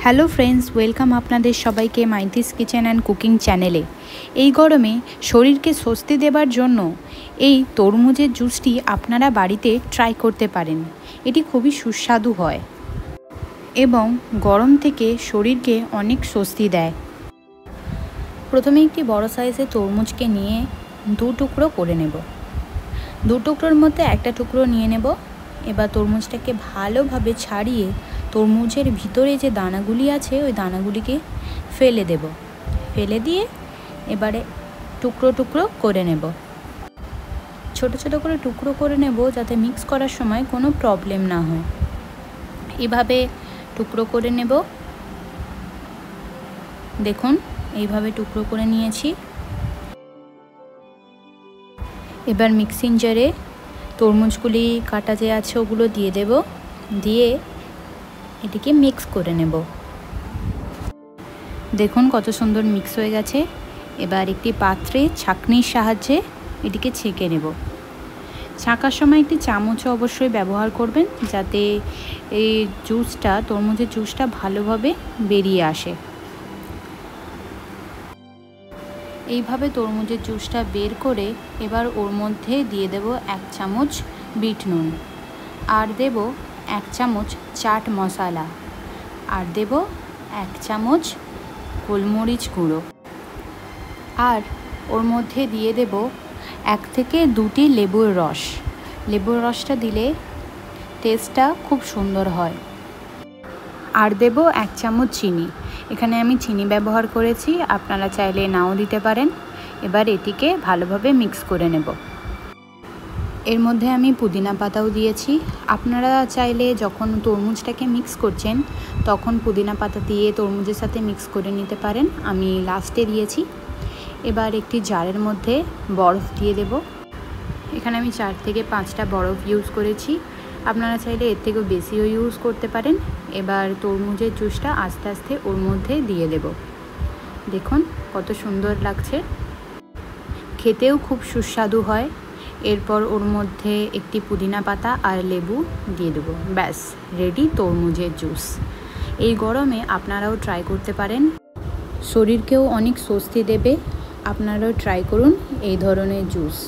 Hello friends, welcome আপনাদের সবাইকে মাইতিস kitchen and cooking চ্যানেলে। এই গরমে শরীরকে স্বস্তি দেবার জন্য এই তরমুজের জুসটি আপনারা বাড়িতে ট্রাই করতে পারেন। এটি খুবই সুস্বাদু হয় এবং গরম থেকে শরীরকে অনেক স্বস্তি দেয়। প্রথমে একটি বড় সাইজের তরমুজকে নিয়ে দু টুকরো করে নেব। দু টুকরোর মধ্যে একটা টুকরো নিয়ে নেব। এবার তরমুজটাকে ভালোভাবে ছাড়িয়ে তরমুজের ভিতরে যে দানাগুলি আছে ওই দানাগুলিকে ফেলে দেব। ফেলে দিয়ে এবারে টুকরো টুকরো করে নেব। ছোট ছোট করে টুকরো করে নেব যাতে মিক্স করার সময় কোনো প্রবলেম না হয়। এভাবে টুকরো করে নেব। দেখুন এইভাবে টুকরো করে নিয়েছি। এবার মিক্সিং জারে তরমুজগুলি কাটা যে আছে ওগুলো দিয়ে দেব। দিয়ে এটিকে মিক্স করে নেব। দেখুন কত সুন্দর মিক্স হয়ে গেছে। এবার একটি পাত্রে ছাঁকনির সাহায্যে এটিকে ছেঁকে নেব। ছাঁকার সময় একটি চামচও অবশ্যই ব্যবহার করবেন যাতে এই জুসটা, তরমুজের জুসটা ভালোভাবে বেরিয়ে আসে। এইভাবে তরমুজের জুসটা বের করে এবার ওর মধ্যে দিয়ে দেব 1 চামচ বিট নুন, আর দেব 1 চামচ চাট মশলা, আর দেব 1 চামচ গোলমরিচ গুঁড়ো, আর ওর মধ্যে দিয়ে দেব 1 থেকে 2টি লেবুর রস। লেবুর রসটা দিলে টেস্টটা খুব সুন্দর হয়। আর দেব 1 চামচ চিনি। এখানে আমি চিনি ব্যবহার করেছি, আপনারা চাইলে নাও দিতে পারেন। এবার এটিকে ভালোভাবে মিক্স করে নেব। এর মধ্যে আমি পুদিনা পাতাও দিয়েছি। আপনারা চাইলে যখন তরমুজটাকে মিক্স করছেন তখন পুদিনা পাতা দিয়ে তরমুজের সাথে মিক্স করে নিতে পারেন। আমি লাস্টে দিয়েছি। এবার একটি জারের মধ্যে বরফ দিয়ে দেব। এখানে আমি 4 থেকে 5টা বরফ ইউজ করেছি। আপনারা চাইলে এর থেকেও বেশিও ইউজ করতে পারেন। এবার তরমুজের জুসটা আস্তে আস্তে ওর মধ্যে দিয়ে দেব। দেখুন কত সুন্দর লাগছে, খেতেও খুব সুস্বাদু হয়। এরপর ওর মধ্যে একটি পুদিনা পাতা আর লেবু দিয়ে দেবো। ব্যাস রেডি তরমুজের জুস। এই গরমে আপনারাও ট্রাই করতে পারেন, শরীরকেও অনেক স্বস্তি দেবে। আপনারাও ট্রাই করুন এই ধরনের জুস।